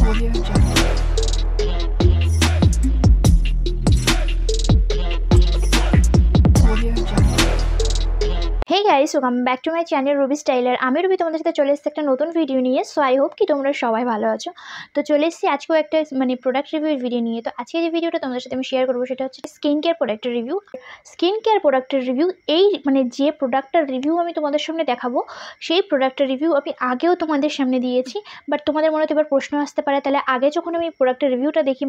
Audio Jungle. Audio Jungle. Hey guys, welcome back to my channel Ruby Styler. আমি Ruby তোমাদের সাথে চলে এসেছি একটা নতুন ভিডিও নিয়ে। সো আই হোপ কি তোমরা সবাই ভালো আছো। তো চলে এসেছি আজকেও একটা প্রোডাক্ট রিভিউর ভিডিও নিয়ে। তো আজকে যে ভিডিওটা তোমাদের সাথে আমি শেয়ার করবো সেটা হচ্ছে স্কিন কেয়ার প্রোডাক্টের রিভিউ। স্কিন কেয়ার প্রোডাক্টের রিভিউ, এই যে প্রোডাক্টটার রিভিউ আমি তোমাদের সামনে দেখাবো, সেই প্রোডাক্টের রিভিউ আমি আগেও তোমাদের সামনে দিয়েছি। বাট তোমাদের মনে তো এবার প্রশ্ন আসতে পারে, তাহলে আগে যখন আমি প্রোডাক্টের রিভিউটা দেখি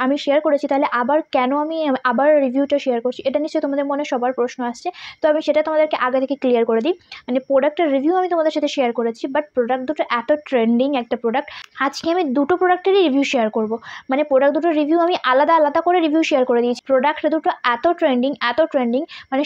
আমি শেয়ার করেছি, তাহলে আবার কেন আমি আবার রিভিউটা শেয়ার করছি, এটা নিশ্চয়ই তোমাদের মনে সবার প্রশ্ন আসছে। তো আমি সেটা তোমাদেরকে আগে থেকে ক্লিয়ার করে দিই। প্রোডাক্টের রিভিউ আমি তোমাদের সাথে শেয়ার করেছি, বাট প্রোডাক্ট দুটো এত ট্রেন্ডিং একটা প্রোডাক্ট, আজকে আমি দুটো প্রোডাক্টেরই রিভিউ শেয়ার করব। প্রোডাক্ট দুটোর রিভিউ আমি আলাদা আলাদা করে রিভিউ শেয়ার করে দিয়েছি। প্রোডাক্ট দুটো এত ট্রেন্ডিং,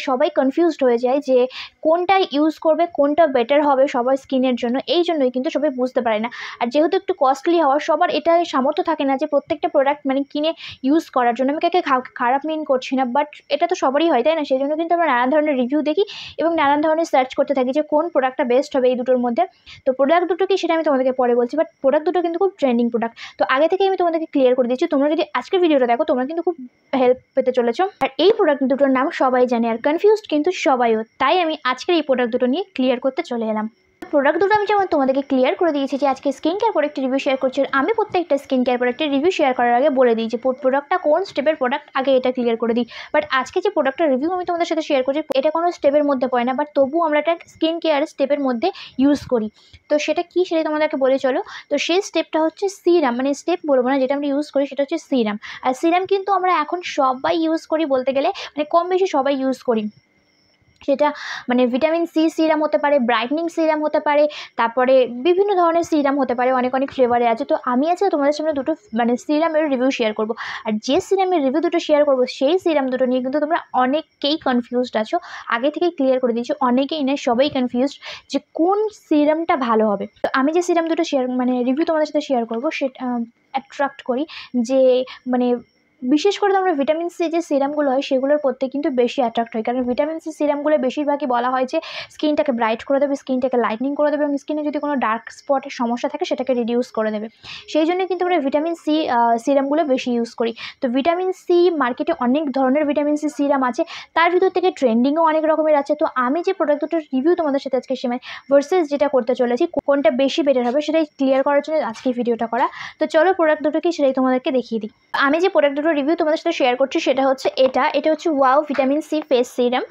সবাই কনফিউজড হয়ে যায় যে কোনটা ইউজ করবে, কোনটা বেটার হবে সবার স্কিনের জন্য। এই জন্যই কিন্তু সবাই বুঝতে পারে না। আর যেহেতু একটু কস্টলি হওয়ার, সবার এটা সামর্থ্য থাকে না যে প্রত্যেকটা প্রোডাক্ট কিনে ইউজ করার জন্য। আমি কাকে খারাপ মিন করছি না, বাট এটা তো সবারই হয়, তাই না? সেই জন্য কিন্তু আমরা নানান ধরনের রিভিউ দেখি এবং নানান ধরনের সার্চ করতে থাকি যে কোন প্রোডাক্টটা বেস্ট হবে এই দুটোর মধ্যে। তো প্রোডাক্ট দুটো কি সেটা আমি তোমাদেরকে পরে বলছি, বাট প্রোডাক্ট দুটো কিন্তু খুব ট্রেন্ডিং প্রোডাক্ট। তো আগে থেকে আমি তোমাদেরকে ক্লিয়ার করে দিচ্ছি, তোমরা যদি আজকের ভিডিওটা দেখো তোমরা কিন্তু খুব হেল্প পেতে চলেছো। আর এই প্রোডাক্ট দুটোর নাম সবাই জানে, আর কনফিউজড কিন্তু সবাইও, তাই আমি আজকের এই প্রোডাক্ট দুটো নিয়ে ক্লিয়ার করতে চলে এলাম। প্রোডাক্ট দুটো আমি যেমন তোমাদেরকে ক্লিয়ার করে দিয়েছি যে আজকে স্কিন কেয়ার প্রোডাক্টের রিভিউ শেয়ার করছি, আমি প্রত্যেকটা স্কিন কেয়ার প্রোডাক্টের রিভিউ শেয়ার করার আগে বলে দিই যে প্রোডাক্টটা কোন স্টেপের প্রোডাক্ট, আগে এটা ক্লিয়ার করে দিই। বাট আজকে যে প্রোডাক্টের রিভিউ আমি তোমাদের সাথে শেয়ার করছি, এটা কোনো স্টেপের মধ্যে পড়ে না, বাট তবুও আমরা এটা স্কিন কেয়ার স্টেপের মধ্যে ইউজ করি। তো সেটা কি, সেটা তোমাদেরকে বলে চলো। তো সেই স্টেপটা হচ্ছে সিরাম, স্টেপ বলবো না, যেটা আমরা ইউজ করি সেটা হচ্ছে সিরাম। আর সিরাম কিন্তু আমরা এখন সবাই ইউজ করি বলতে গেলে, কম বেশি সবাই ইউজ করি। সেটা ভিটামিন সি সিরাম হতে পারে, ব্রাইটনিং সিরাম হতে পারে, তারপরে বিভিন্ন ধরনের সিরাম হতে পারে, অনেক ফ্লেভারে আছে। তো আমি আজকে তোমাদের সামনে দুটো সিরামের রিভিউ শেয়ার করব। আর যে সিরামের রিভিউ দুটো শেয়ার করব, সেই সিরাম দুটো নিয়ে কিন্তু তোমরা অনেকেই কনফিউজড আছো। আগে থেকেই ক্লিয়ার করে দিয়েছি, অনেকেই না সবাই কনফিউজড যে কোন সিরামটা ভালো হবে। তো আমি যে সিরাম দুটো শেয়ার রিভিউ তোমাদের সাথে শেয়ার করবো, সেটা অ্যাট্রাক্ট করি যে বিশেষ করে তোমরা ভিটামিন সি যে সিরামগুলো হয় সেগুলোর প্রতি কিন্তু বেশি অ্যাট্রাক্ট হয়। কারণ ভিটামিন সি সিরামগুলো বেশিরভাগই বলা হয় যে স্কিনটাকে ব্রাইট করে দেবে, স্কিনটাকে লাইটনিং করে দেবে, এবং স্কিনে যদি কোনো ডার্ক স্পটের সমস্যা থাকে সেটাকে রিডিউস করে দেবে। সেই জন্য কিন্তু আমরা ভিটামিন সি সিরামগুলো বেশি ইউজ করি। তো ভিটামিন সি মার্কেটে অনেক ধরনের ভিটামিন সি সিরাম আছে, তার ভিতর থেকে ট্রেন্ডিংও অনেক রকমের আছে। তো আমি যে প্রোডাক্ট দুটোর রিভিউ তোমাদের সাথে আজকে ভার্সেস যেটা করতে চলেছি, কোনটা বেশি বেটার হবে সেটাই ক্লিয়ার করার জন্য আজকে ভিডিওটা করা। তো চলো প্রোডাক্ট দুটো কি সেটাই তোমাদেরকে দেখিয়ে দিই। আমি যে প্রোডাক্ট দুটো রিভিউ তোমাদের সাথে শেয়ার করছি সেটা হচ্ছে এটা হচ্ছে wow vitamin C face serum.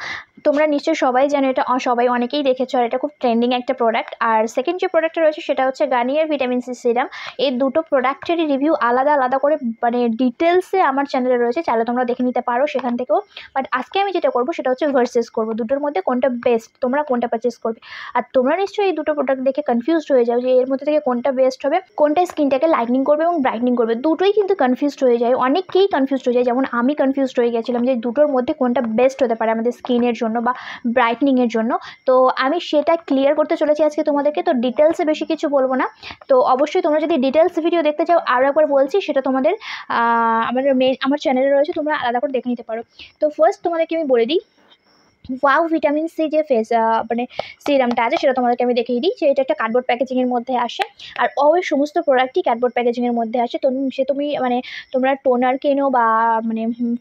তোমরা নিশ্চয়ই সবাই জানো, এটা সবাই অনেকেই দেখেছো, আর এটা খুব ট্রেন্ডিং একটা প্রোডাক্ট। আর সেকেন্ড যে প্রোডাক্টটা রয়েছে সেটা হচ্ছে গার্নিয়ার ভিটামিন সি সিরাম। এই দুটো প্রোডাক্টেরই রিভিউ আলাদা আলাদা করে ডিটেলসে আমার চ্যানেলে রয়েছে, চাইলে তোমরা দেখে নিতে পারো সেখান থেকেও। বাট আজকে আমি যেটা করবো সেটা হচ্ছে ভার্সেস করবো দুটোর মধ্যে কোনটা বেস্ট, তোমরা কোনটা পারচেস করবে। আর তোমরা নিশ্চয়ই এই দুটো প্রোডাক্ট দেখে কনফিউজড হয়ে যাও যে এর মধ্যে থেকে কোনটা বেস্ট হবে, কোনটা স্কিনটাকে লাইটনিং করবে এবং ব্রাইটনিং করবে। দুটোই কিন্তু কনফিউজড হয়ে যায়, অনেকেই কনফিউজড হয়ে যায়, যেমন আমি কনফিউজড হয়ে গেছিলাম যে দুটোর মধ্যে কোনটা বেস্ট হতে পারে আমাদের স্কিনের জন্য বা ব্রাইটনিংয়ের জন্য। তো আমি সেটা ক্লিয়ার করতে চলেছি আজকে তোমাদেরকে। তো ডিটেলসে বেশি কিছু বলবো না। তো অবশ্যই তোমরা যদি ডিটেলস ভিডিও দেখতে চাও, আরও একবার বলছি, সেটা তোমাদের আমার চ্যানেলে রয়েছে, তোমরা আলাদা করে দেখে নিতে পারো। তো ফার্স্ট তোমাদেরকে আমি বলে দিই, ওয়াও ভিটামিন সি যে ফেস সিরামটা আছে সেটা তোমাদেরকে আমি দেখিয়ে দিই যে এটা একটা কার্ডবোর্ড প্যাকেজিংয়ের মধ্যে আসে। আর সমস্ত প্রোডাক্টই কার্ডবোর্ড প্যাকেজিংয়ের মধ্যে আসে। তো তুমি তোমরা টোনার কেনো বা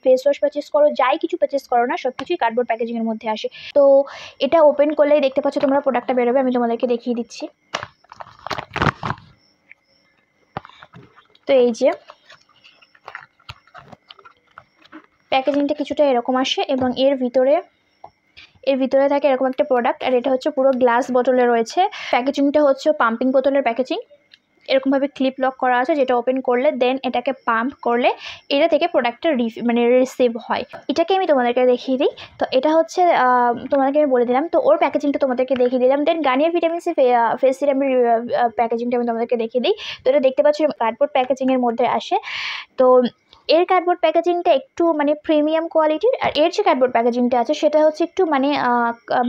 ফেস ওয়াশ পারচেস করো, যাই কিছু পারচেস করো না, সব কিছুই কার্ডবোর্ড প্যাকেজিংয়ের মধ্যে আসে। তো এটা ওপেন করলেই দেখতে পাচ্ছ তোমরা প্রোডাক্টটা বেরোবে, আমি তোমাদেরকে দেখিয়ে দিচ্ছি। তো এই যে প্যাকেজিংটা কিছুটা এরকম আসে, এবং এর ভিতরে থাকে এরকম একটা প্রোডাক্ট। আর এটা হচ্ছে পুরো গ্লাস বোতলে রয়েছে। প্যাকেজিংটা হচ্ছে পাম্পিং বোতলের প্যাকেজিং, এরকমভাবে ক্লিপ লক করা আছে, যেটা ওপেন করলে দেন এটাকে পাম্প করলে এটা থেকে প্রোডাক্টটা রিসিভ হয়। এটাকে আমি তোমাদেরকে দেখিয়ে দিই। তো এটা হচ্ছে তোমাদেরকে আমি বলে দিলাম। তো ওর প্যাকেজিংটা তোমাদেরকে দেখিয়ে দিলাম। দেন গার্নিয়ার ভিটামিন সি ফেস সিরামের প্যাকেজিংটা আমি তোমাদেরকে দেখিয়ে দিই। তো এটা দেখতে পাচ্ছ কার্ডবোর্ড প্যাকেজিংয়ের মধ্যে আসে। তো এর কার্ডবোর্ড প্যাকেজিংটা একটু প্রিমিয়াম কোয়ালিটির, আর এর যে কার্ডবোর্ড প্যাকেজিংটা আছে সেটা হচ্ছে একটু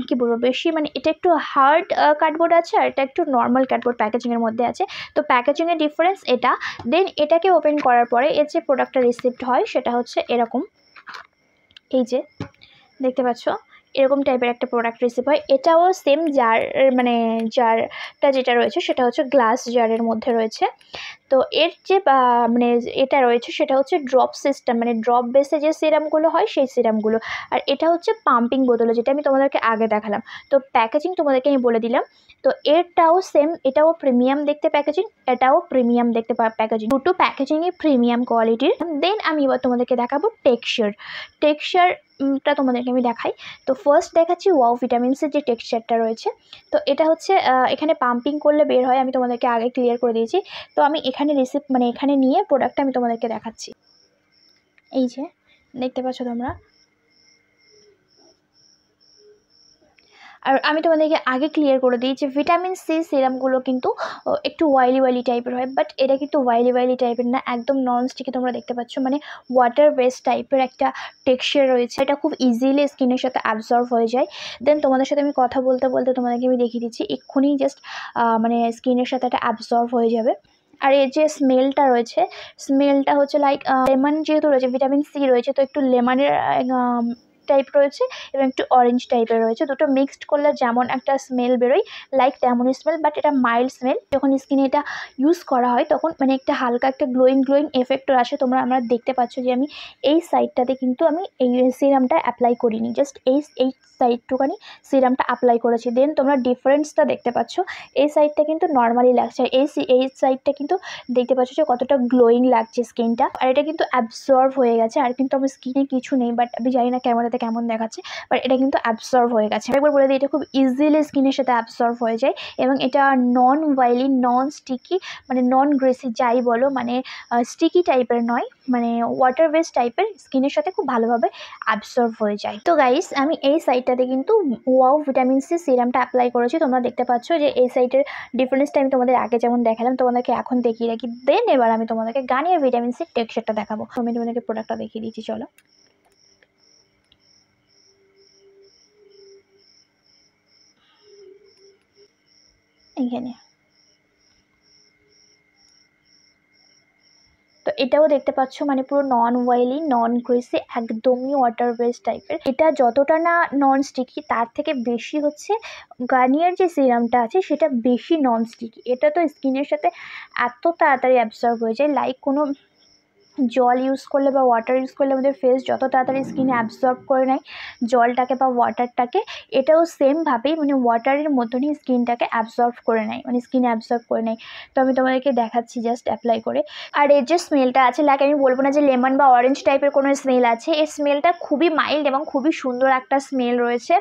কী বলবো, বেশি এটা একটু হার্ড কার্ডবোর্ড আছে, আর এটা একটু নর্মাল কার্ডবোর্ড প্যাকেজিংয়ের মধ্যে আছে। তো প্যাকেজিংয়ের ডিফারেন্স এটা। দেন এটাকে ওপেন করার পরে এর যে প্রোডাক্টটা রিসিভড হয় সেটা হচ্ছে এরকম, এই যে দেখতে পাচ্ছ এরকম টাইপের একটা প্রোডাক্ট রিসিভ হয়। এটাও সেম জার, মানে জারটা যেটা রয়েছে সেটা হচ্ছে গ্লাস জারের মধ্যে রয়েছে। তো এর যে মানে এটা রয়েছে সেটা হচ্ছে ড্রপ সিস্টেম, মানে ড্রপ বেসে যে সিরামগুলো হয় সেই সিরামগুলো। আর এটা হচ্ছে পাম্পিং বোতলে, যেটা আমি তোমাদেরকে আগে দেখালাম। তো প্যাকেজিং তোমাদেরকে আমি বলে দিলাম। তো এটাও সেম, এটাও প্রিমিয়াম দেখতে প্যাকেজিং, এটাও প্রিমিয়াম দেখতে প্যাকেজিং, দুটো প্যাকেজিংই প্রিমিয়াম কোয়ালিটির। দেন আমি এবার তোমাদেরকে দেখাবো টেক্সচারটা তোমাদেরকে আমি দেখাই। তো ফার্স্ট দেখাচ্ছি ওয়াও ভিটামিনসের যে টেক্সচারটা রয়েছে। তো এটা হচ্ছে এখানে পাম্পিং করলে বের হয়, আমি তোমাদেরকে আগে ক্লিয়ার করে দিয়েছি। তো আমি এখানে মানে এখানে নিয়ে প্রোডাক্টটা আমি তোমাদেরকে দেখাচ্ছি। এই যে দেখতে পাচ্ছ তোমরা। আর আমি তোমাদেরকে আগে ক্লিয়ার করে দিই যে ভিটামিন সি সিরামগুলো কিন্তু একটু ওয়াইলি টাইপের হয়, বাট এটা কিন্তু ওয়াইলি টাইপের না, একদম নন স্টিকি। তোমরা দেখতে পাচ্ছ মানে ওয়াটার বেসড টাইপের একটা টেক্সচার রয়েছে। এটা খুব ইজিলি স্কিনের সাথে অ্যাবজর্ব হয়ে যায়। দেন তোমাদের সাথে আমি কথা বলতে বলতে তোমাদেরকে আমি দেখিয়ে দিচ্ছি, এক্ষুনি জাস্ট মানে স্কিনের সাথে একটা অ্যাবজর্ব হয়ে যাবে। আর এর যে স্মেলটা রয়েছে, স্মেলটা হচ্ছে লাইক লেমন, যেহেতু রয়েছে ভিটামিন সি রয়েছে তো একটু লেমনের টাইপ রয়েছে এবং একটু অরেঞ্জ টাইপের রয়েছে। দুটো মিক্সড করলে যেমন একটা স্মেল বেরোয় লাইক তেমনই স্মেল, বাট এটা মাইল্ড স্মেল। যখন স্কিনে এটা ইউজ করা হয় তখন মানে একটা হালকা একটা গ্লোয়িং এফেক্টর আসে। আমরা দেখতে পাচ্ছ যে আমি এই সাইডটাতে কিন্তু আমি এই সিরামটা অ্যাপ্লাই করিনি, জাস্ট এই সাইডটুখানি সিরামটা অ্যাপ্লাই করেছি। দেন তোমরা ডিফারেন্সটা দেখতে পাচ্ছ, এই সাইডটা কিন্তু নর্মালি লাগছে, এই সাইডটা কিন্তু দেখতে পাচ্ছ যে কতটা গ্লোয়িং লাগছে স্কিনটা। আর এটা কিন্তু অ্যাবজর্ব হয়ে গেছে, আর কিন্তু আমার স্কিনে কিছু নেই, বাট আমি জানি না ক্যামেরাতে কেমন দেখাচ্ছে, বাট এটা কিন্তু অ্যাবজর্ব হয়ে গেছে। একবার বলে দিই, এটা খুব ইজিলি স্কিনের সাথে অ্যাবজর্ব হয়ে যায় এবং এটা নন অয়েলি, নন স্টিকি, মানে নন গ্রেসি যাই বলো, মানে স্টিকি টাইপের নয়, মানে ওয়াটার বেস টাইপের, স্কিনের সাথে খুব ভালোভাবে অ্যাবজর্ব হয়ে যায়। তো গাইস আমি এই সাইডটাতে কিন্তু ওয়াও ভিটামিন সি সিরামটা অ্যাপ্লাই করেছি। তোমরা দেখতে পাচ্ছ যে এই সাইডের ডিফারেন্সটা আমি তোমাদের আগে যেমন দেখালাম তোমাদেরকে এখন দেখিয়ে রাখি। দেন এবার আমি তোমাদেরকে গার্নিয়ার ভিটামিন সি টেক্সচারটা দেখাবো। আমি তোমাদেরকে প্রোডাক্টটা দেখিয়ে দিচ্ছি, চলো। এইখানে তো এটাও দেখতে পাচ্ছ মানে পুরো নন অয়েলি, নন গ্রেসি, একদমই ওয়াটার বেস টাইপের। এটা যতটা না নন স্টিকি তার থেকে বেশি হচ্ছে গার্নিয়ার যে সিরামটা আছে সেটা বেশি নন স্টিকি। এটা তো স্কিনের সাথে এত তাড়াতাড়ি অ্যাবজর্ব হয়ে যায়, লাইক কোনো জল ইউজ করলে বা ওয়াটার ইউজ করলে আমাদের ফেস যত তাড়াতাড়ি স্কিনে অ্যাবজর্ব করে নেয় জলটাকে বা ওয়াটারটাকে, এটাও সেমভাবেই মানে ওয়াটারের মতনই স্কিনটাকে অ্যাবজর্ব করে নেয়, মানে স্কিনে অ্যাবজর্ব করে নেয়। তো আমি তোমাদেরকে দেখাচ্ছি জাস্ট অ্যাপ্লাই করে। আর এর যে স্মেলটা আছে, লাইক আমি বলবো না যে লেমন বা অরেঞ্জ টাইপের কোনো স্মেল আছে, এই স্মেলটা খুবই মাইল্ড এবং খুবই সুন্দর একটা স্মেল রয়েছে।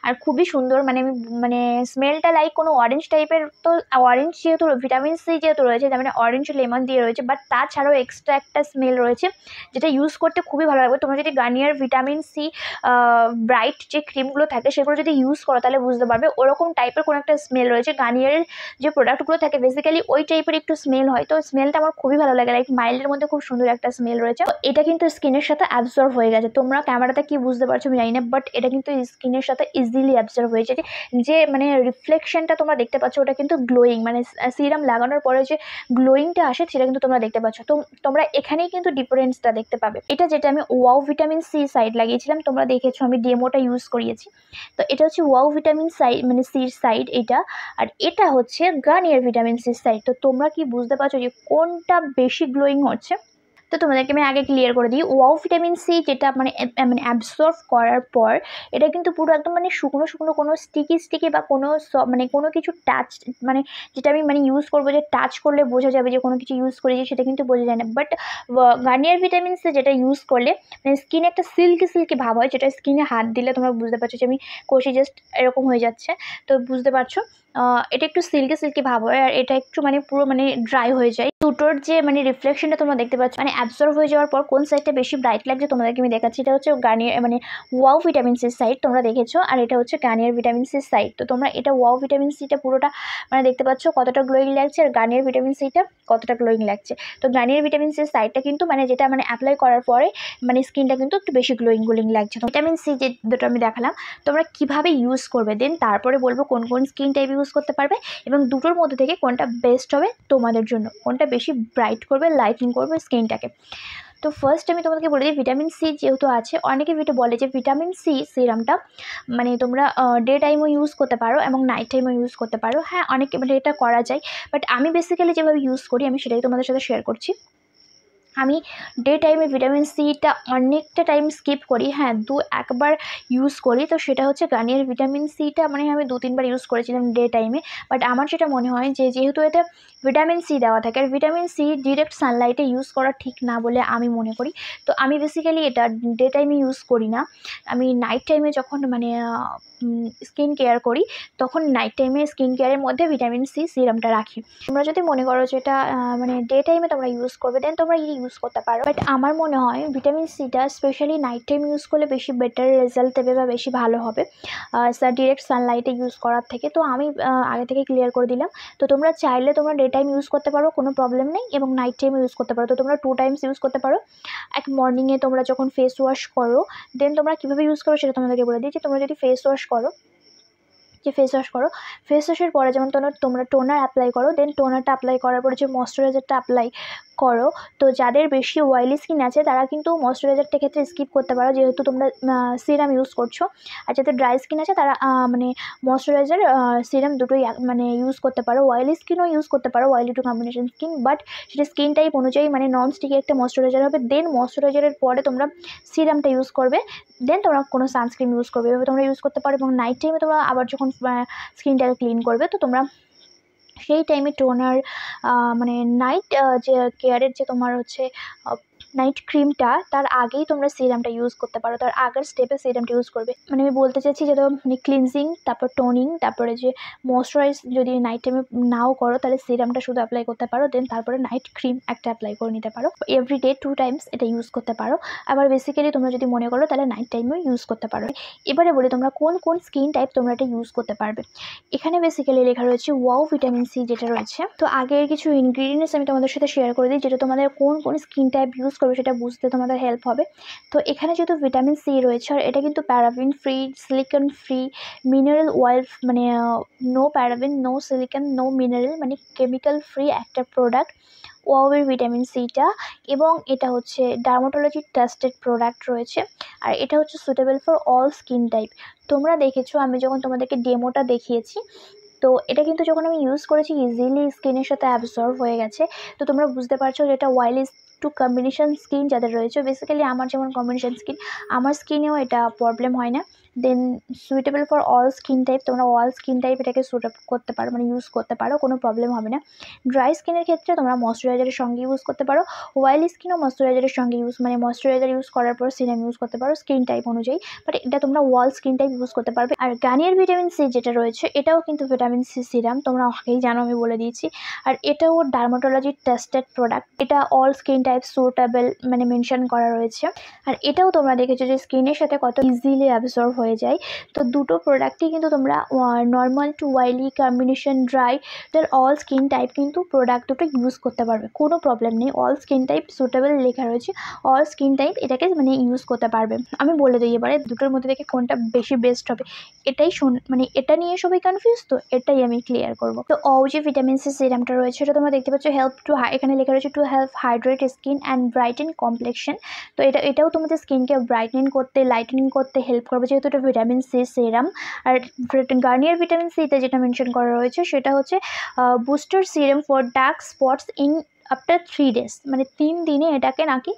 আর খুবই সুন্দর, মানে আমি মানে স্মেলটা লাইক কোনো অরেঞ্জ টাইপের। তো অরেঞ্জ যেহেতু ভিটামিন সি যেহেতু রয়েছে তার মানে অরেঞ্জ লেমন দিয়ে রয়েছে, বাট তাছাড়াও এক্সট্রা একটা স্মেল রয়েছে যেটা ইউজ করতে খুবই ভালো লাগবে। তোমরা যদি গার্নিয়ার ভিটামিন সি ব্রাইট যে ক্রিমগুলো থাকে সেগুলো যদি ইউজ করো তাহলে বুঝতে পারবে ওরকম টাইপের কোনো একটা স্মেল রয়েছে। গার্নিয়ারের যে প্রোডাক্টগুলো থাকে বেসিক্যালি ওই টাইপের একটু স্মেল হয়, তো স্মেলটা আমার খুবই ভালো লাগে, লাইক মাইল্ডের মধ্যে খুব সুন্দর একটা স্মেল রয়েছে। এটা কিন্তু স্কিনের সাথে অ্যাবজর্ব হয়ে গেছে। তোমরা ক্যামেরাতে কি বুঝতে পারছো আমি জানি না, বাট এটা কিন্তু স্কিনের সাথে ইজিলি অ্যাবজর্ব হয়েছে। যে মানে রিফ্লেকশনটা তোমরা দেখতে পাচ্ছ ওটা কিন্তু গ্লোয়িং, মানে সিরাম লাগানোর পরে যে গ্লোয়িংটা আসে সেটা কিন্তু তোমরা দেখতে পাচ্ছ। তো তোমরা এখানেই কিন্তু ডিফারেন্সটা দেখতে পাবে। এটা যেটা আমি ওয়াও ভিটামিন সি সাইড লাগিয়েছিলাম তোমরা দেখেছো, আমি ডেমোটা ইউজ করিয়েছি। তো এটা হচ্ছে ওয়াও ভিটামিন সাইড মানে সির সাইড এটা, আর এটা হচ্ছে গার্নিয়ার ভিটামিন সি সাইড। তো তোমরা কি বুঝতে পারছো যে কোনটা বেশি গ্লোয়িং হচ্ছে? তো তোমাদেরকে আমি আগে ক্লিয়ার করে দিই, ওয়াও ভিটামিন সি যেটা মানে অ্যাবসর্ব করার পর এটা কিন্তু পুরো একদম মানে শুকনো কোনো স্টিকি বা কোনো মানে কোনো কিছু টাচ, মানে যেটা আমি মানে ইউজ করবো যে টাচ করলে বোঝা যাবে যে কোনো কিছু ইউজ করেছি সেটা কিন্তু বোঝা যায় না। বাট গার্নিয়ার ভিটামিন সি যেটা ইউজ করলে মানে স্কিনে একটা সিল্কি ভাব হয়, যেটা স্কিনে হাত দিলে তোমরা বুঝতে পারছো যে আমি কষি জাস্ট এরকম হয়ে যাচ্ছে। তো বুঝতে পারছো এটা একটু সিল্কি ভাব হয়, আর এটা একটু মানে পুরো মানে ড্রাই হয়ে যায়। দুটোর যে মানে রিফ্লেকশনটা তোমরা দেখতে পাচ্ছ, মানে অ্যাবজর্ব হয়ে যাওয়ার পর কোন সাইডটা বেশি ব্রাইট লাগছে তোমাদেরকে আমি দেখাচ্ছি। এটা হচ্ছে গার্নিয়ার মানে ওয়াও ভিটামিন সির সাইড তোমরা দেখেছো, আর এটা হচ্ছে গার্নিয়ার ভিটামিন সির সাইড। তো তোমরা এটা ওয়াও ভিটামিন সিটা পুরোটা মানে দেখতে পাচ্ছ কতটা গ্লোয়িং লাগছে, আর গার্নিয়ার ভিটামিন সিটা কতটা গ্লোয়িং লাগছে। তো গার্নিয়ার ভিটামিন সির সাইডটা কিন্তু মানে যেটা মানে অ্যাপ্লাই করার পরে মানে স্কিনটা কিন্তু একটু বেশি গ্লোয়িং লাগছে। তো ভিটামিন সি যে দুটো আমি দেখালাম তোমরা কিভাবে ইউজ করবে, দেন তারপরে বলবো কোন স্কিন টাইপ ইউজ করতে পারবে এবং দুটোর মধ্যে থেকে কোনটা বেস্ট হবে তোমাদের জন্য, কোনটা বেশি ব্রাইট করবে, লাইটিং করবে স্কিনটাকে। তো ফার্স্ট আমি তোমাদেরকে বলে দিই, ভিটামিন সি যেহেতু আছে, অনেকে বলে যে ভিটামিন সি সিরামটা মানে তোমরা ডে টাইমও ইউজ করতে পারো এবং নাইট টাইমও ইউজ করতে পারো। হ্যাঁ, অনেকে মানে এটা করা যায়, বাট আমি বেসিক্যালি যেভাবে ইউজ করি আমি সেটাই তোমাদের সাথে শেয়ার করছি। আমি ডে টাইমে ভিটামিন সিটা অনেকটা টাইম স্কিপ করি, হ্যাঁ একবার ইউজ করি। তো সেটা হচ্ছে গার্নিয়ার ভিটামিন সিটা মানে আমি 2-3বার ইউজ করেছিলাম ডে টাইমে। বাট আমার যেটা মনে হয় যে যেহেতু এটা ভিটামিন সি দেওয়া থাকে, আর ভিটামিন সি ডিরেক্ট সানলাইটে ইউজ করা ঠিক না বলে আমি মনে করি। তো আমি বেসিক্যালি এটা ডে টাইমে ইউজ করি না, আমি নাইট টাইমে যখন মানে স্কিন কেয়ার করি তখন নাইট টাইমে স্কিন কেয়ারের মধ্যে ভিটামিন সি সিরামটা রাখি। তোমরা যদি মনে করো যে এটা মানে ডে টাইমে তোমরা ইউজ করবে, দেন তোমরা ইউজ করতে পারো। বাট আমার মনে হয় ভিটামিন সিটা স্পেশালি নাইট টাইম ইউজ করলে বেশি বেটার রেজাল্ট দেবে বা বেশি ভালো হবে ডিরেক্ট সানলাইটে ইউজ করার থেকে। তো আমি আগে থেকে ক্লিয়ার করে দিলাম। তো তোমরা চাইলে তোমরা ডে টাইম ইউজ করতে পারো, কোনো প্রবলেম নেই, এবং নাইট টাইম ইউজ করতে পারো। তো তোমরা 2 টাইমস ইউজ করতে পারো। এক মর্নিংয়ে তোমরা যখন ফেস ওয়াশ করো, দেন তোমরা কীভাবে ইউজ করো সেটা তোমাদেরকে বলে দিই। যে তোমরা যদি ফেস ওয়াশ করো, ফেস ওয়াশের পরে যেমন তোমরা টোনার অ্যাপ্লাই করো, দেন টোনারটা অ্যাপ্লাই করার পরে যে ময়শ্চারাইজারটা অ্যাপ্লাই করো। তো যাদের বেশি অয়েলি স্কিন আছে তারা কিন্তু ময়শ্চারাইজারটা ক্ষেত্রে স্কিপ করতে পারো, যেহেতু তোমরা সিরাম ইউজ করছো। আর যাদের ড্রাই স্কিন আছে তারা মানে ময়শ্চারাইজার সিরাম দুটোই মানে ইউজ করতে পারো। অয়েলি স্কিনও ইউজ করতে পারো, oily two combination skin, but সেটা স্কিন টাইপ অনুযায়ী মানে নন স্টিকি একটা ময়শ্চারাইজার হবে। দেন ময়শ্চারাইজারের পরে তোমরা সিরামটা ইউজ করবে, দেন তোমরা কোনো সানস্ক্রিন ইউজ করবে, এভাবে তোমরা ইউজ করতে পারো। এবং নাইট টাইমে তোমরা আবার যখন স্কিনটাকে ক্লিন করবে, তো তোমরা সেই টাইমে টোনার মানে নাইট যে কেয়ারের যে তোমার হচ্ছে নাইট ক্রিমটা, তার আগেই তোমরা সিরামটা ইউজ করতে পারো, তার আগের স্টেপে সিরামটা ইউজ করবে। মানে আমি বলতে চাইছি যে মানে ক্লিনজিং, তারপর টোনিং, তারপরে যে ময়শ্চারাইজ যদি নাইট টাইমে নাও করো তাহলে সিরামটা শুধু অ্যাপ্লাই করতে পারো, দেন তারপরে নাইট ক্রিম একটা অ্যাপ্লাই করে নিতে পারো। এভরিডে 2 টাইমস এটা ইউজ করতে পারো। আবার বেসিক্যালি তোমরা যদি মনে করো তাহলে নাইট টাইমেও ইউজ করতে পারো। এবারে বলি তোমরা কোন কোন স্কিন টাইপ তোমরা এটা ইউজ করতে পারবে। এখানে বেসিক্যালি লেখা রয়েছে ওয়াও ভিটামিন সি যেটা রয়েছে। তো আগের কিছু ইনগ্রিডিয়েন্টস আমি তোমাদের সাথে শেয়ার করে দিই, যেটা তোমাদের কোন কোন স্কিন টাইপ ইউজ করবে সেটা বুঝতে তোমাদের হেল্প হবে। তো এখানে যেহেতু ভিটামিন সি রয়েছে, আর এটা কিন্তু paraben free, silicone free, mineral oil মানে no paraben, no silicone, no mineral, মানে কেমিক্যাল ফ্রি একটা প্রোডাক্ট ওয়াওয়ের ভিটামিন সিটা। এবং এটা হচ্ছে ডার্মাটোলজি টেস্টেড প্রোডাক্ট রয়েছে, আর এটা হচ্ছে suitable for all skin type. তোমরা দেখেছো আমি যখন তোমাদেরকে ডেমোটা দেখিয়েছি, তো এটা কিন্তু যখন আমি ইউজ করেছি ইজিলি স্কিনের সাথে অ্যাবজর্ব হয়ে গেছে। তো তোমরা বুঝতে পারছো যে এটা অয়েলি টু কম্বিনেশন স্কিন যাদের রয়েছে, বেসিক্যালি আমার যেমন কম্বিনেশন স্কিন, আমার স্কিনেও এটা প্রবলেম হয় না। Then suitable for all skin type, তোমরা অল স্কিন টাইপ এটাকে স্যুট আপ করতে পারো, মানে ইউজ করতে পারো, কোনো প্রবলেম হবে না। ড্রাই স্কিনের ক্ষেত্রে তোমরা ময়শ্চারাইজারের সঙ্গে ইউজ করতে পারো, অয়েলি স্কিনও ময়শ্চারাইজারের সঙ্গে মানে ময়শ্চারাইজার ইউজ করার পর সিরাম ইউজ করতে পারো স্কিন টাইপ অনুযায়ী, বাট এটা তোমরা অল স্কিন টাইপ ইউজ করতে পারবে। আর গার্নিয়ার ভিটামিন সি যেটা রয়েছে, এটাও কিন্তু ভিটামিন সি সিরাম, তোমরা আগেই জানো, আমি বলে দিয়েছি। আর এটাও ডার্মাটোলজি টেস্টেড প্রোডাক্ট, এটা অল স্কিন টাইপ সুটেবল মানে মেনশন করা রয়েছে। আর এটাও তোমরা দেখেছো যে স্কিনের সাথে কত ইজিলি অ্যাবজর্ব হয়ে যায়। তো দুটো প্রোডাক্টই কিন্তু তোমরা normal to oily combination dry, তার অল স্কিন টাইপ কিন্তু প্রোডাক্ট দুটো ইউজ করতে পারবে, কোনো প্রবলেম নেই। অল স্কিন টাইপ সুটেবল লেখা রয়েছে, অল স্কিন টাইপ এটাকে মানে ইউজ করতে পারবে। আমি বলে দিই এবারে দুটোর মধ্যে থেকে কোনটা বেশি বেস্ট হবে। এটাই মানে এটা নিয়ে সবাই কনফিউজ, তো এটাই আমি ক্লিয়ার করবো। তো যে ভিটামিন সি সিরামটা রয়েছে, এটা তোমরা দেখতে পাচ্ছ হেল্প টু, এখানে লেখা রয়েছে to help hydrate skin and brighten complexion. তো এটাও তোমাদের স্কিনকে ব্রাইটেনিং করতে, লাইটেনিং করতে হেল্প করবে, যেহেতু এটা ভিটামিন সি সিরাম। আর গার্নিয়ার ভিটামিন সিতে যেটা মেনশন করা রয়েছে সেটা হচ্ছে booster serum for dark spots in after 3 days, মানে 3 দিনে এটাকে নাকি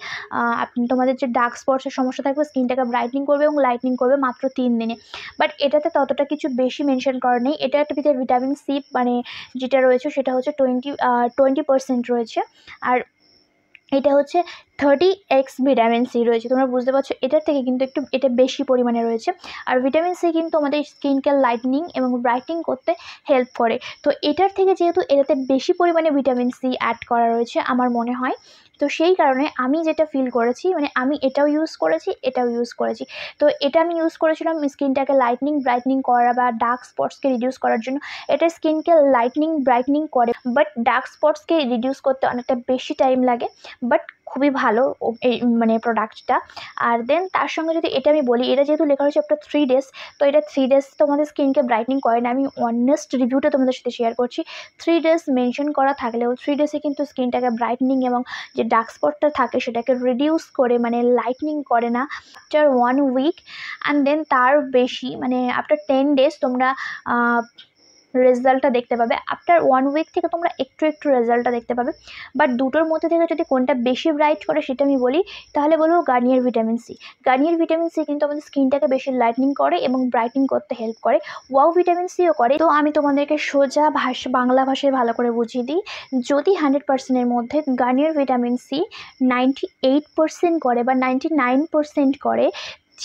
তোমাদের যে ডার্ক স্পটসের সমস্যা থাকবে স্কিনটাকে ব্রাইটনিং করবে এবং লাইটনিং করবে মাত্র 3 দিনে। বাট এটাতে ততটা কিছু বেশি মেনশন করা নেই। এটা একটা ভিটামিন সি মানে যেটা রয়েছে সেটা হচ্ছে 20% রয়েছে, আর এটা হচ্ছে 30x ভিটামিন সি রয়েছে। তোমরা বুঝতে পারছো এটার থেকে কিন্তু একটু এটা বেশি পরিমাণে রয়েছে। আর ভিটামিন সি কিন্তু আমাদের স্কিনকে লাইটনিং এবং ব্রাইটনিং করতে হেল্প করে। তো এটার থেকে যেহেতু এটাতে বেশি পরিমাণে ভিটামিন সি অ্যাড করা রয়েছে আমার মনে হয়, তো সেই কারণে আমি যেটা ফিল করেছি, মানে আমি এটাও ইউজ করেছি, এটাও ইউজ করেছি। তো এটা আমি ইউজ করেছিলাম স্কিনটাকে লাইটনিং ব্রাইটনিং করা বা ডার্ক স্পটসকে রিডিউস করার জন্য। এটা স্কিনকে লাইটনিং ব্রাইটনিং করে, বাট ডার্ক স্পটসকে রিডিউস করতে অনেকটা বেশি টাইম লাগে, বাট খুবই ভালো এই মানে প্রোডাক্টটা। আর দেন তার সঙ্গে যদি এটা আমি বলি, এটা যেহেতু লেখা হয়েছে আফটার 3 ডেজ, তো এটা 3 ডেজ তোমাদের স্কিনকে ব্রাইটনিং করে না। আমি অনেস্ট রিভিউটা তোমাদের সাথে শেয়ার করছি। 3 ডেজ মেনশন করা থাকলেও 3 ডেজে কিন্তু স্কিনটাকে ব্রাইটনিং এবং যে ডার্ক স্পটটা থাকে সেটাকে রিডিউস করে মানে লাইটনিং করে না। আফটার 1 উইক অ্যান্ড দেন তার বেশি মানে আফটার 10 ডেজ তোমরা রেজাল্টটা দেখতে পাবে। আফটার 1 উইক থেকে তোমরা একটু রেজাল্টটা দেখতে পাবে। বাট দুটোর মধ্যে থেকে যদি কোনটা বেশি ব্রাইট করে সেটা আমি বলি, তাহলে বলবো Garnier vitamin C. Garnier vitamin C কিন্তু আমাদের স্কিনটাকে বেশি লাইটনিং করে এবং ব্রাইটনিং করতে হেল্প করে। ওয়াও ভিটামিন সিও করে। তো আমি তোমাদেরকে সোজা বাংলা ভাষায় ভালো করে বুঝিয়ে দিই। যদি 100%-এর মধ্যে গার্নিয়ার ভিটামিন সি 98% করে বা 99% করে,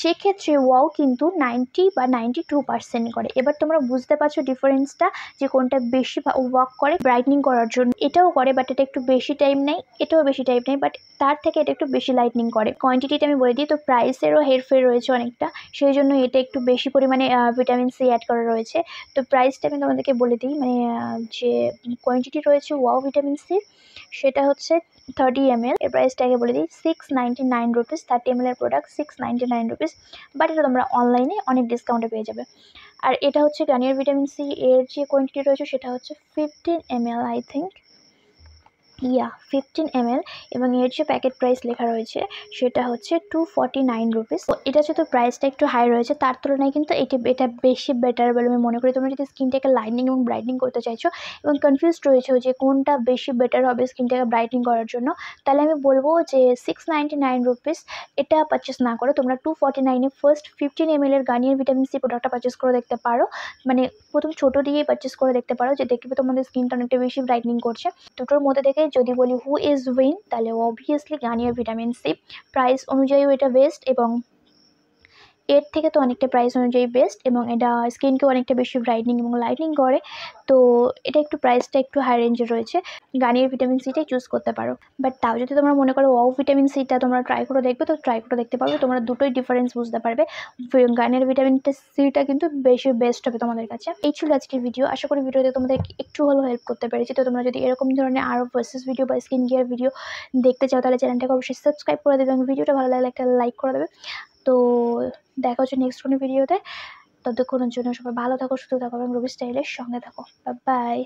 সেক্ষেত্রে ওয়াও কিন্তু 90 বা 92% করে। এবার তোমরা বুঝতে পারছো ডিফারেন্সটা, যে কোনটা বেশি ওয়ার্ক করে ব্রাইটনিং করার জন্য। এটাও করে বাট এটা একটু বেশি টাইম নেয়, এটাও বেশি টাইম নেয়, বাট তার থেকে এটা একটু বেশি লাইটনিং করে। কোয়ান্টিটিটা আমি বলে দিই, তো প্রাইসেরও হেরফের রয়েছে অনেকটা, সেই জন্য এটা একটু বেশি পরিমাণে ভিটামিন সি অ্যাড করা রয়েছে। তো প্রাইসটা আমি তোমাদেরকে বলে দিই, মানে যে কোয়ান্টিটি রয়েছে ওয়াও ভিটামিন সি সেটা হচ্ছে 30 ml। এর প্রাইসটাকে বলে দিই 699 রুপিস। 30 ml এর প্রোডাক্ট 699 রুপিস, বাট এটা তোমরা অনলাইনে অনেক ডিসকাউন্টে পেয়ে যাবে। আর এটা হচ্ছে গার্নিয়ার ভিটামিন সি, এর যে কোয়ান্টিটি রয়েছে সেটা হচ্ছে 15 ml আই থিঙ্ক, 15 ml, এবং এর যে প্যাকেট প্রাইস লেখা রয়েছে সেটা হচ্ছে 249 রুপিস। তো এটা যেহেতু প্রাইসটা একটু হাই রয়েছে, তার তুলনায় কিন্তু এটা বেশি বেটার বলে আমি মনে করি। তোমরা যদি স্কিনটাকে লাইটনিং এবং ব্রাইটনিং করতে চাইছো এবং কনফিউজড রয়েছে যে কোনটা বেশি বেটার হবে স্কিনটাকে ব্রাইটনিং করার জন্য, তাহলে আমি বলবো যে 699 রুপিস এটা পারচেস না করে তোমরা 249-এ ফার্স্ট 15 ml এর গার্নিয়ার ভিটামিন সি প্রোডাক্টটা পারচেস করে দেখতে পারো। মানে প্রথম ছোটো দিয়েই পারচেস করে দেখতে পারো, যে দেখবে তোমাদের স্কিনটা অনেকটা বেশি ব্রাইটনিং করছে। দুটোর মধ্যে থেকে যদি বলি হু ইজ উইন, তাহলে obviously Garnier vitamin C. Price অনুযায়ীও এটা বেস্ট, এবং এর থেকে তো অনেকটা প্রাইস অনুযায়ী বেস্ট, এবং এটা স্কিনকে অনেকটা বেশি ব্রাইটনিং এবং লাইটনিং করে। তো এটা একটু প্রাইসটা একটু হাই রেঞ্জে রয়েছে। গার্নিয়ার ভিটামিন সিটাই চুজ করতে পারো। বাট তাও যদি তোমরা মনে করো ওয়াও ভিটামিন সিটা তোমরা ট্রাই করে দেখবে, তো ট্রাই করে দেখতে পারবে, তোমরা দুটোই ডিফারেন্স বুঝতে পারবে। গার্নিয়ার ভিটামিন সিটা কিন্তু বেশি বেস্ট হবে তোমাদের কাছে। এই ছিল আজকের ভিডিও। আশা করি ভিডিওতে তোমাদের একটু হলেও হেল্প করতে পেরেছি। তো তোমরা যদি এরকম ধরনের আরও ভার্সেস ভিডিও বা স্কিন কেয়ার ভিডিও দেখতে চাও, তাহলে চ্যানেলটাকে অবশ্যই সাবস্ক্রাইব করে দেবে এবং ভিডিওটা ভালো লাগলে একটা লাইক করে দেবে। তো দেখা হচ্ছে নেক্সট কোনো ভিডিওতে। ততক্ষণের জন্য সবাই ভালো থাকো, সুস্থ থাকো এবং রুবি স্টাইলের সঙ্গে থাকো। বাই।